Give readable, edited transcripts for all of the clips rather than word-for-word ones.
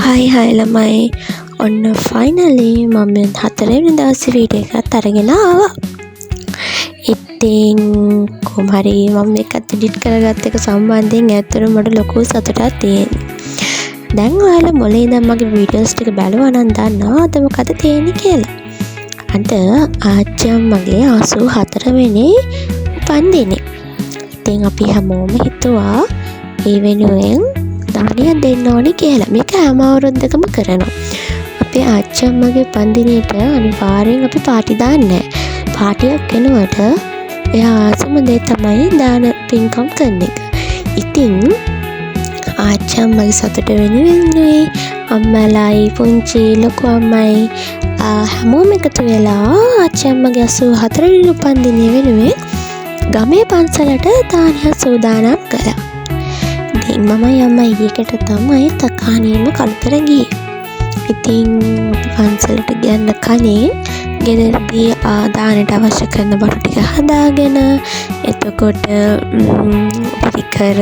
හයි ළමයි. ඔන්න ෆයිනලි මම හතරවෙනි දවසේ වීඩියෝ එකත් අරගෙන ආවා. ඉතින් කොහොම හරි මම මේකත් එඩිට් කරගත්ත එක සම්බන්ධයෙන් ඇත්තටම මට ලොකු සතුටක් තියෙනවා. දැන් ඔයාලා මොලේ ඉඳන් මගේ වීඩියෝස් ටික බලුවා නම් දන්නවා අද මොකද තියෙන්නේ කියලා. අද ආච්චි අම්මගේ 84 වෙනි උපන්දිනේ. ඉතින් අපි හැමෝම හිතුවා ඒ වෙනුවෙන් දානයක් දෙන්න ඕනේ කියලා. මේක හැම අවුරුද්දකම කරනවා. අපේ ආච්චි අම්මගේ උපන්දිනේට අනිවාර්යෙන් අපි පාටි දාන්නේ. පාටියක් වෙනවට එයා ආසම දේ තමයි දාන පින්කම් කරන එක. ඉතින් ආච්චි අම්මගේ සතුට වෙනුවෙන් අම්මලායි පුංචි ලොකු අම්මයි හැමෝම එකතු වෙලා ආච්චි අම්මගේ 84 වෙනි උපන්දිනේ වෙනුවෙන් ගමේ පන්සලට දානයක් සූදානම් කළා. ඉතින් මමයි අම්මයි ඊකට තමයි තකාණියම කලතර ගියේ. ඉතින් පන්සලට යන්න කලින් ගෙදරදී දානට අවශ්‍ය කරන බඩු ටික හදාගෙන එතකොට පිරිකර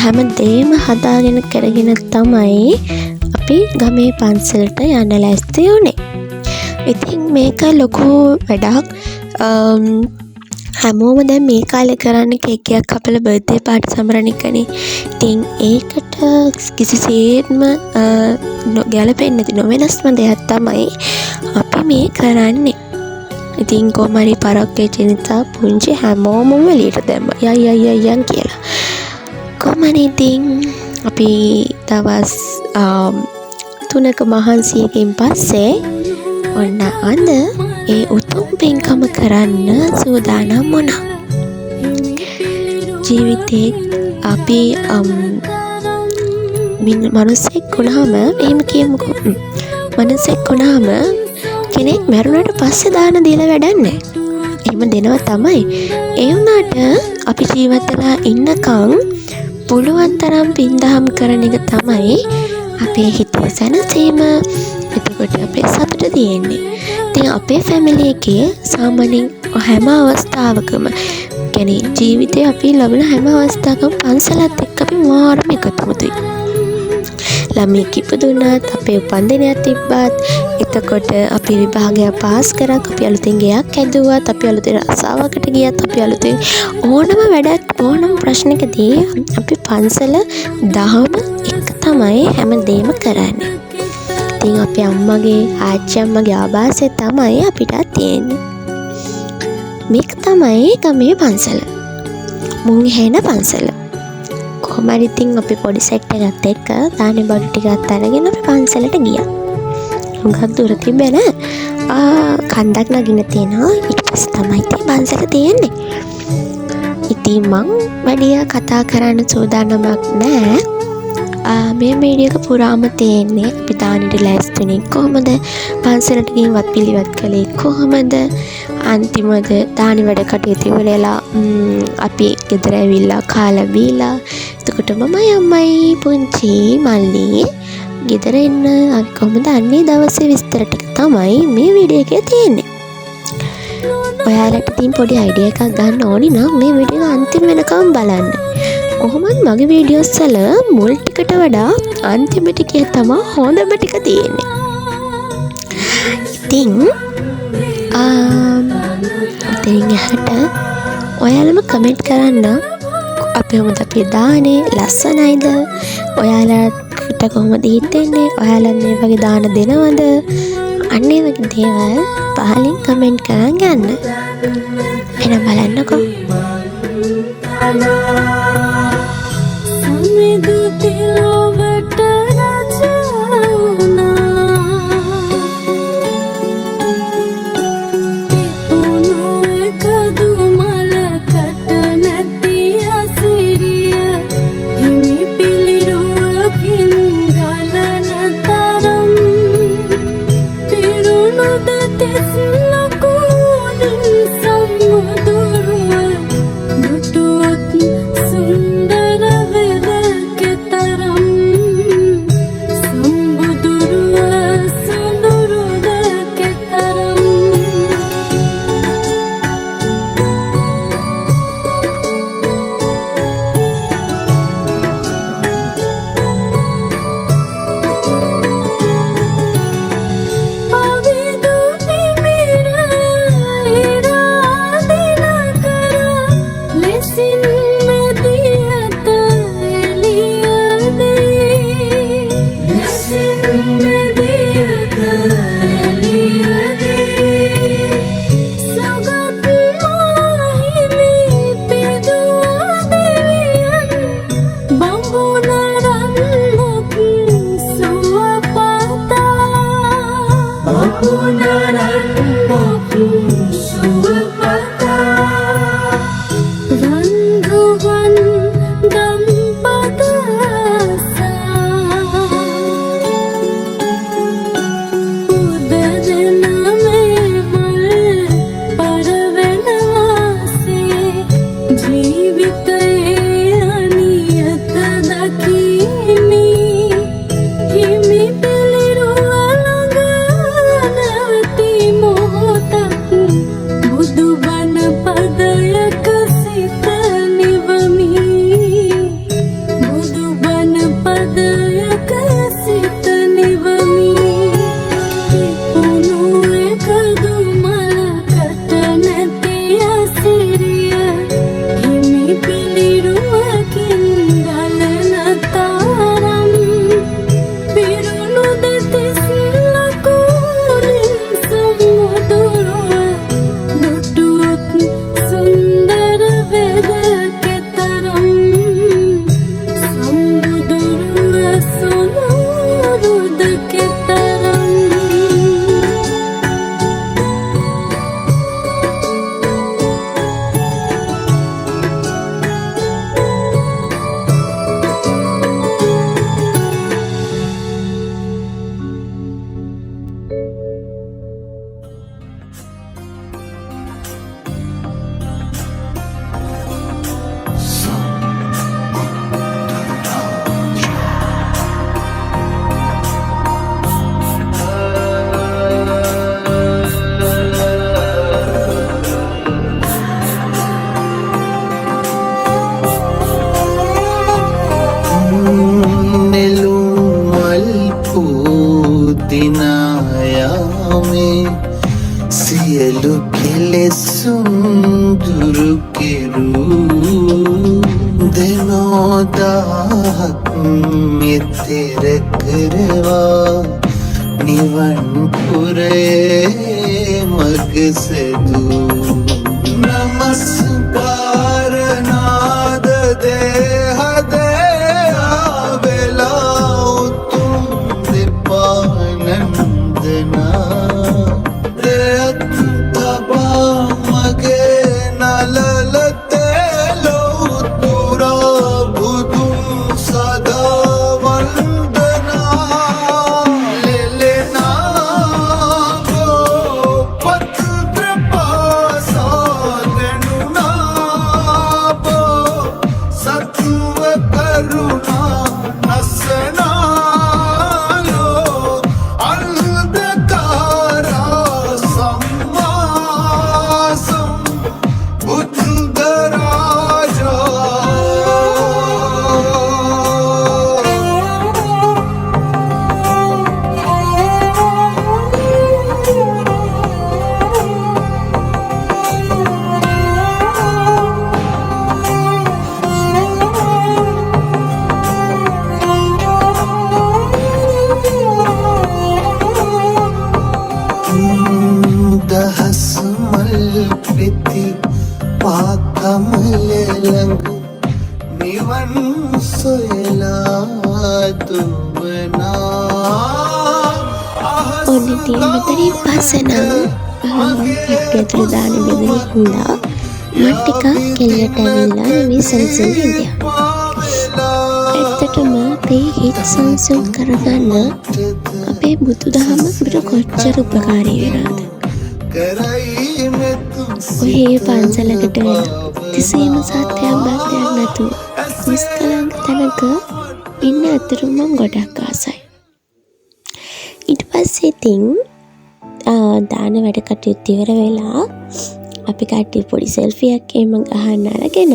හැම දෙයක්ම හදාගෙන කරගෙන තමයි අපි ගමේ පන්සලට යන්න ලෑස්ති වුණේ. ඉතින් මේක ලොකු වැඩක්. හැමෝම දැන් මේ කාලේ කරන්නේ කේක් එකක් කපලා බර්ත්ඩේ පාටි සමරන එකනේ. ඉතින් ඒකට කිසිසේත්ම ගැලපෙන්නේ නැති නොවෙනස්ම දෙයක් තමයි අපි මේ කරන්නේ. ඉතින් කොහමරි පරක්කේ චිනිතා පුංචි හැමෝම එළියට දැම්මා. යන් කියලා. කොහමනේ ඉතින් අපි දවස් 3ක මහන්සියකින් පස්සේ ඔන්න අද ඒ උතුම් පින්කම කරන්න සූදානම් වුණා. ජීවිතේ අපි මනුස්සෙක් වුණාම එහෙම කියමුකෝ. මනුස්සෙක් වුණාම කෙනෙක් මැරුණාට පස්සේ දාන දීලා වැඩක් නැහැ. එහෙම දෙනවා තමයි. ඒ වුණාට අපි ජීවත් වෙලා ඉන්නකම් පුළුවන් තරම් පින්දහම් කරන එක තමයි අපේ හිතේ සැනසීම. එතකොට අපේ සතුට තියෙන්නේ. ඉතින් අපේ ෆැමිලි එකේ සාමාන්‍යයෙන් හැම අවස්ථාවකම කියන්නේ ජීවිතේ අපි ලබන හැම අවස්ථාවකම පන්සලත් එක්ක අපි මාරම එකතුමුතුයි. ළමයෙක් ඉපදුණත් අපේ උපන්දිනයක් තිබ්බත් එතකොට අපි විභාගය පාස් කරත් අපි අලුතෙන් ගෙයක් ඇදුවත් අපි අලුතෙන් රස්සාවකට ගියත් අපි අලුතෙන් ඕනම වැඩක් ඕනම ප්‍රශ්නකදී අපි පන්සල දහම එක තමයි හැමදේම කරන්නේ. ඉතින් අපේ අම්මගේ ආච්චි අම්මගේ ආభాසය තමයි අපිට තියෙන්නේ. මේක තමයි ගමේ පන්සල. මුං හැන පන්සල. කොහමද ඉතින් අපි පොඩි සෙට් එකත් එක්ක දානේ බඩු ටිකත් අරගෙන අපි පන්සලට ගියා. හුඟක් දුර තිබෙන කන්දක් නගින්න තියෙනවා. ඊට පස්සේ තමයි ඉතින් පන්සල තියෙන්නේ. ඉතින් මං වැඩිය කතා කරන්න සූදානමක් නැහැ. මේ වීඩියෝ එක පුරාම තියෙන්නේ අපි දානෙට ලෑස්තිුනේ කොහොමද, පන්සලට ගිහින්වත් පිළිවෙත් කළේ කොහොමද, අන්තිමද දානි වැඩ කටයුතු ඉවරලා අපි ගෙදර ඇවිල්ලා කාලා බීලා එතකොට මමයි අම්මයි පුංචි මල්ලි ගෙදර එන්න අපි කොහොමද අන්නේ දවසේ විස්තර ටික තමයි මේ වීඩියෝ එකේ තියෙන්නේ. ඔයාලට ඉතින් පොඩි අයිඩියා එකක් ගන්න ඕනි නම් මේ වීඩියෝ අන්තිම වෙනකම් බලන්න. කොහොමද මගේ වීඩියෝස් වල මුල් ටිකට වඩා අන්තිම ටිකේ තමයි හොඳම ටික තියෙන්නේ. ඉතින් එහට ඔයාලම කමෙන්ට් කරන්න අපි කොහොමද අපේ දානේ ලස්සනයිද, ඔයාලට කොහොමද හිතෙන්නේ, ඔයාලා මේ වගේ දාන දෙනවද, අන්න ඒ වගේ දේවල් පහලින් කමෙන්ට් කරන් ගන්න. එහෙනම් බලන්නකෝ. Sundara veda ke taram දිනායාමේ සියලු කෙලෙසුන් දුරු කෙරූ දෙනෝදාහක් මෙතෙර කරවා නිවන් පුරේ මගසදූ නමස්කාර නාද දේහදේ ආවෙලා උතුම් දෙපානන්දනා දෙයත් තබා මගේ නලලතේ ලෝතුරා බුදුන් සදා වන්දනා ලෙලෙනා ගෝ පත්‍ර පාසාදනුනා බෝ සතුව කරුණා නසනාලෝ අන්ධකාරා සම්මාසම් දහස් මල් පෙති පාකමල ළඟ නිවන් සොයලා දුවනා ඔන්න ඉතින් මෙතනින් පස්සේ නම් ඇතුළේ දාන බෙදෙන හින්දා මට ටිකක් කෙල්ලට ඇවිල්ලා නෙමෙයි සංසුන් ඉන්දියා. ඇත්තටම අපේ හිත සංසුන් කරගන්න අපේ බුදුදහම අපිට කොච්චර උපකාරී වෙනවද? ඔහේ පන්සලකට කිසිම සත්‍යයක් බාධයක් නැතුව නිස්කලංක තැනක ඉන්න අතර මම ගොඩක් ආසයි. ඊට පස්සේ ඉතින් දාන වැඩ කටයුතු ඉවර වෙලා අපි කට්ටිය පොඩි සෙල්ෆියක් එහෙම ගහන්න අරගෙන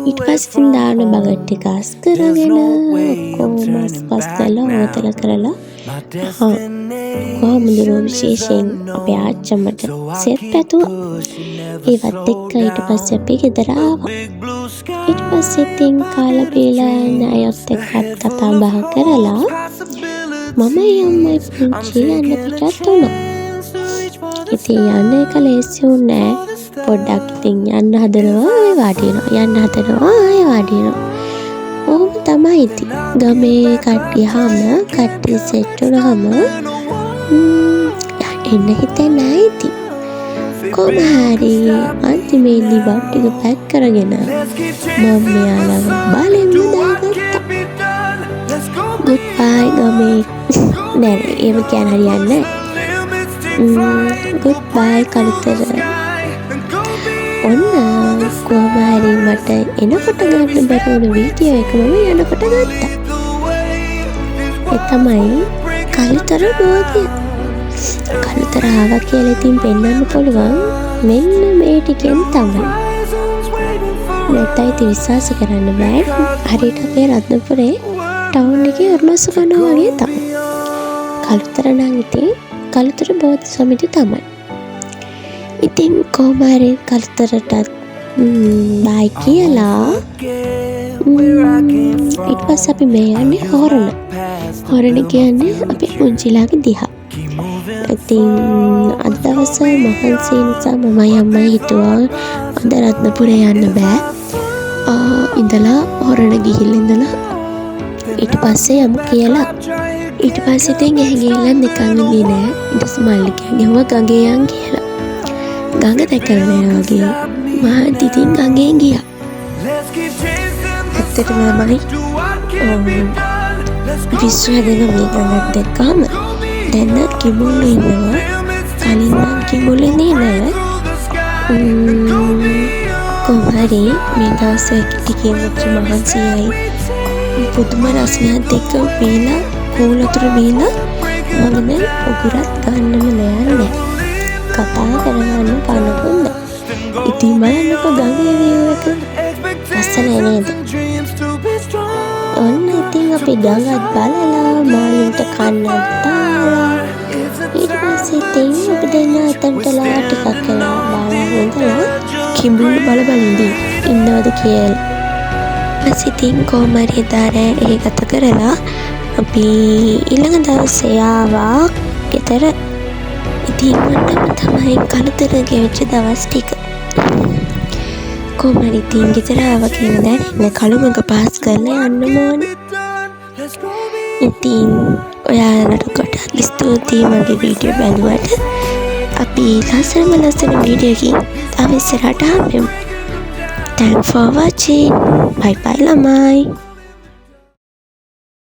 ඊට පස්සේ දාන බගට් ටික අස් කරගෙන ඔක්කොම පස් කරලා හොතල කරලා කොහොමද විශේෂයෙන් අපේ ආච්චම්මට සෙත් පැතුවා. ඒවත් එක්ක ඊට පස්සේ අපි ගෙදර ආවා. ඊට පස්සේ ඉතින් කාලා බීලා ණයත් එක්කත් කතා බහ කරලා මම යම්මයි පුංචි යන්න පිටත් වුණා. ඉතින් යන්න එක ලේසි වුණේ නෑ. පොඩ්ඩක් ඉතින් යන්න හදනවා ආයෙ වාඩි වෙනවා. යන්න හදනවා ආයෙ වාඩි වෙනවා. ඔහොම තමයි ඉතින්. ගමේ කට්ටිය සෙට් වුණාම එන්න හිතෙන්නේ නෑ ඉතින්. කොහොම හරි අන්තිමේදී බත් ටික පැක් කරගෙන මම මෙයාලව බලෙන් දාගත්තා. ගුඩ් බයි ගමේ නෑ එහෙම කියන්න හරියන්නේ නෑ. ගුඩ් බයි කලුතර. ඔන්න කොහොම හරි මට එනකොට ගන්න බැරි වුණ වීඩියෝ එක මම යනකොට ගත්තා. ඒ තමයි කලුතර බෝධිය. කලුතර ආවා කියලා ඉතින් පෙන්වන්න පුළුවන් මෙන්න මේ ටිකෙන් තමයි. නැත්නම් ඉතින් විශ්වාස කරන්න බෑ. හරියට අපේ රත්නපුරේ ටවුන් එකේ ඔරලෝසු කරනවා වගේ තමයි. කලුතර නම් ඉතින් කලුතර බෝධි සමිතිය තමයි. ඉතින් කොහොම හරි කලුතරටත් බයි කියලා ඊට පස්සේ අපි මේ යන්නේ හොරණ. හොරණ කියන්නේ අපේ පුංචිලාගේ දිහා. ඉතින් අද දවසේ මහන්සි නිසා මම යම්මයි හිතුවා අද රත්නපුරේ යන්න බෑ. ඉඳලා හොරණ ගිහිල්ලා ඉඳලා ඊට පස්සේ යමු කියලා. ඊට පස්සේ ඉතින් එහි ගිහිල්ලා නිකන් ඉන්නේ නෑ. ඊට පස්සේ මල්ලිකා ගිහුවා ගඟේ යන් කියලා. ගඟ දැකලා වගේ මම ඉතින් ගඟේ ගියා. ඇත්තටම මම විශ්ව හදන මේ ගඟක් දැක්කම දැන් කිඹුල්ලු ඉන්නවා. කලින් නම් කිඹුල්ලු නෑ. කොහොම හරි මේ දවස්වල ටිකේ මුච මහන්සියයි පුදුම රසයක් එක්ක බීලා කෝලතුර බීලා මම දැන් උගුරත් ගන්නම නෑ. කතා කරගන්න පනපොන්න. ඉතින් බලන්නකො ගඟේ වීව් එක ලස්සනයි නේද? ඔන්න ඉතින් අපි ගඟත් බලලා මාළින්ට කන්නත් දාලා ඊට පස්සේ ඉතින් අපි දෙන්න අතන්ටලා ටිකක් වෙලා බාලා ඉඳලා කිඹුල්ලු බල ඉඳී ඉන්නවද කියලා. ඊපස්සේ ඉතින් කොහොම හරි එදා රෑ ඒ ගත කරලා අපි ඊළඟ දවසේ ආවා ගෙදර. ඉතින් මටම තමයි කලතර ගෙවිච්ච දවස් ටික. කොහොම හරි ඉතින් ගෙදර ආවා කියන දැනෙන්න කළුමඟ පාස් කරලා යන්න ඕනේ. ඉතින් ඔයාලට ගොඩක් ස්තුතියි මගේ වීඩියෝ බලුවට. අපි ලස්සන වීඩියෝකින් තව ඉස්සරහට හම්බෙමු. Thanks for watching. Bye bye ළමයි.